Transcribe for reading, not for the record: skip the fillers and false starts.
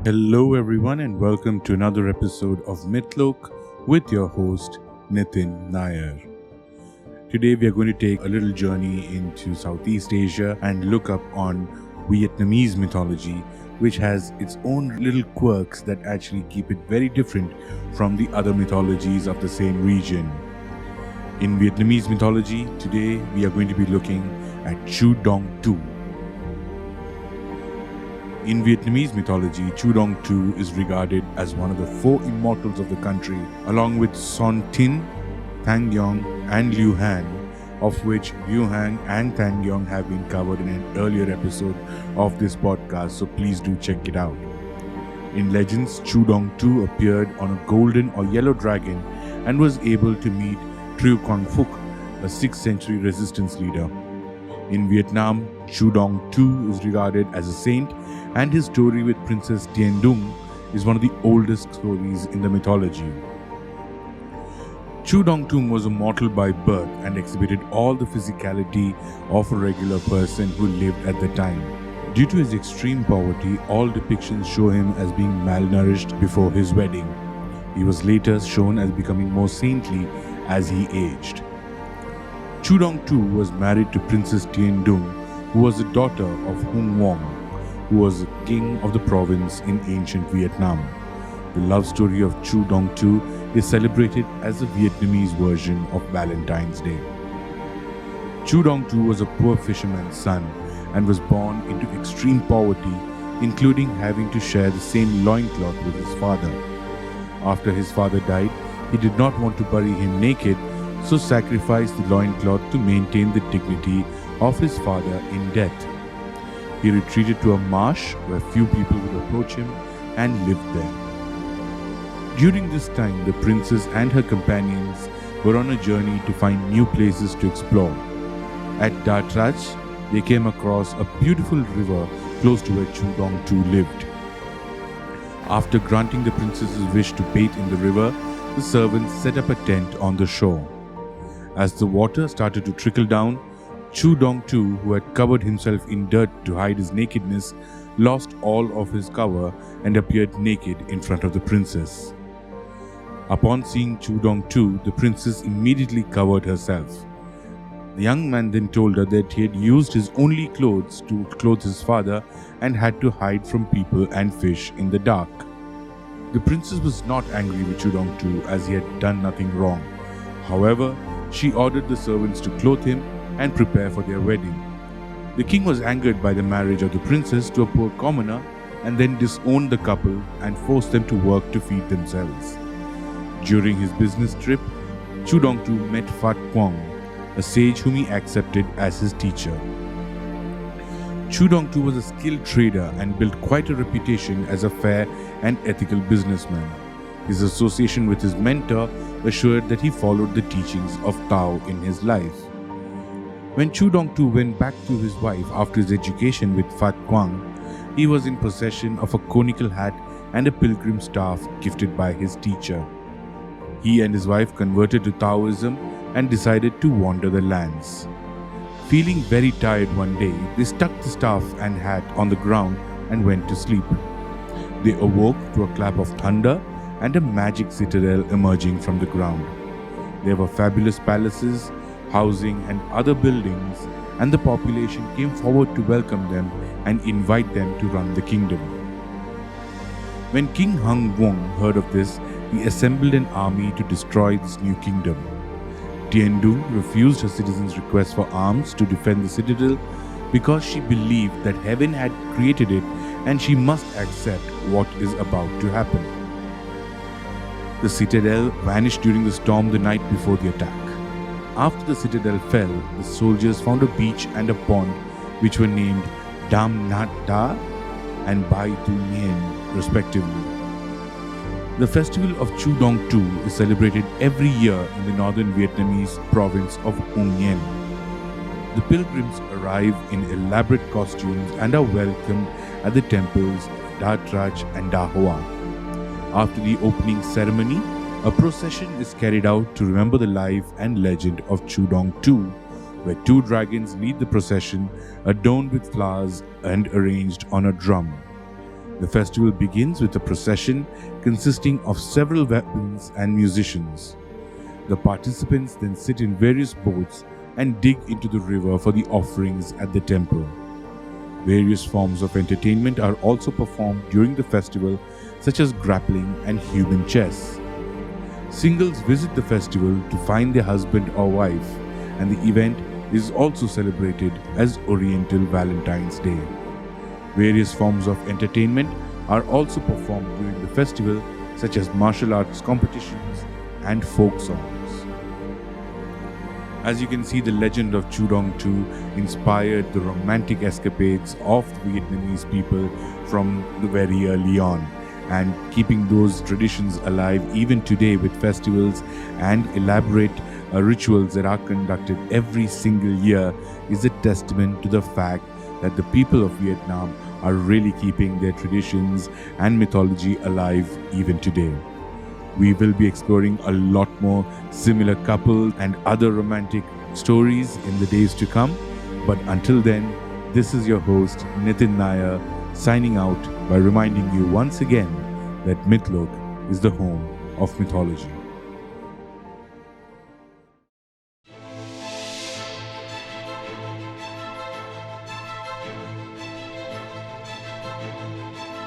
Hello everyone and welcome to another episode of Mythology with your host Nitin Nair. Today we are going to take a little journey into Southeast Asia and look up on Vietnamese mythology, which has its own little quirks that actually keep it very different from the other mythologies of the same region. In Vietnamese mythology, today we are going to be looking at CHU DONG TU. In Vietnamese mythology, CHU DONG TU is regarded as one of the four immortals of the country, along with Tien, Thang Yong and Liu Han, of which Liu Han and Thang Yong have been covered in an earlier episode of this podcast, so please do check it out. In legends, CHU DONG TU appeared on a golden or yellow dragon and was able to meet Trieu Quang Phuc, a 6th century resistance leader. In Vietnam, CHU DONG TU is regarded as a saint, and his story with Princess Tien is one of the oldest stories in the mythology. CHU DONG TU was a mortal by birth and exhibited all the physicality of a regular person who lived at the time. Due to his extreme poverty, all depictions show him as being malnourished before his wedding. He was later shown as becoming more saintly as he aged. CHU DONG TU was married to Princess Tien, who was the daughter of Hung Wong, who was the king of the province in ancient Vietnam. The love story of CHU DONG TU is celebrated as the Vietnamese version of Valentine's Day. CHU DONG TU was a poor fisherman's son and was born into extreme poverty, including having to share the same loincloth with his father. After his father died, he did not want to bury him naked, so sacrificed the loincloth to maintain the dignity of his father in death. He retreated to a marsh where few people would approach him and lived there. During this time, the princess and her companions were on a journey to find new places to explore. At Da Trach, they came across a beautiful river close to where CHU DONG TU lived. After granting the princess's wish to bathe in the river, the servants set up a tent on the shore. As the water started to trickle down, CHU DONG TU, who had covered himself in dirt to hide his nakedness, lost all of his cover and appeared naked in front of the princess. Upon seeing CHU DONG TU, the princess immediately covered herself. The young man then told her that he had used his only clothes to clothe his father and had to hide from people and fish in the dark. The princess was not angry with CHU DONG TU as he had done nothing wrong. However, she ordered the servants to clothe him and prepare for their wedding. The king was angered by the marriage of the princess to a poor commoner and then disowned the couple and forced them to work to feed themselves. During his business trip, CHU DONG TU met Phat Quang, a sage whom he accepted as his teacher. CHU DONG TU was a skilled trader and built quite a reputation as a fair and ethical businessman. His association with his mentor assured that he followed the teachings of Tao in his life. When CHU DONG TU went back to his wife after his education with Phat Quang, he was in possession of a conical hat and a pilgrim staff gifted by his teacher. He and his wife converted to Taoism and decided to wander the lands. Feeling very tired one day, they stuck the staff and hat on the ground and went to sleep. They awoke to a clap of thunder and a magic citadel emerging from the ground. There were fabulous palaces, housing and other buildings, and the population came forward to welcome them and invite them to run the kingdom. When King Hung Wong heard of this, he assembled an army to destroy this new kingdom. Tien refused her citizens' request for arms to defend the citadel because she believed that heaven had created it and she must accept what is about to happen. The citadel vanished during the storm the night before the attack. After the citadel fell, the soldiers found a beach and a pond which were named Dam Nhat Da and Bai Tu Nien respectively. The festival of CHU DONG TU is celebrated every year in the northern Vietnamese province of Hung Yen. The pilgrims arrive in elaborate costumes and are welcomed at the temples of Da Trach and Da Hoa. After the opening ceremony, a procession is carried out to remember the life and legend of CHU DONG TU, where two dragons lead the procession adorned with flowers and arranged on a drum. The festival begins with a procession consisting of several weapons and musicians. The participants then sit in various boats and dig into the river for the offerings at the temple. Various forms of entertainment are also performed during the festival, such as grappling and human chess. Singles visit the festival to find their husband or wife, and the event is also celebrated as Oriental Valentine's Day. Various forms of entertainment are also performed during the festival, such as martial arts competitions and folk songs. As you can see, the legend of CHU DONG TU inspired the romantic escapades of the Vietnamese people from the very early on, and keeping those traditions alive even today with festivals and elaborate rituals that are conducted every single year is a testament to the fact that the people of Vietnam are really keeping their traditions and mythology alive even today. We will be exploring a lot more similar couples and other romantic stories in the days to come. But until then, this is your host Nitin Nair signing out by reminding you once again that Mythlok is the home of mythology.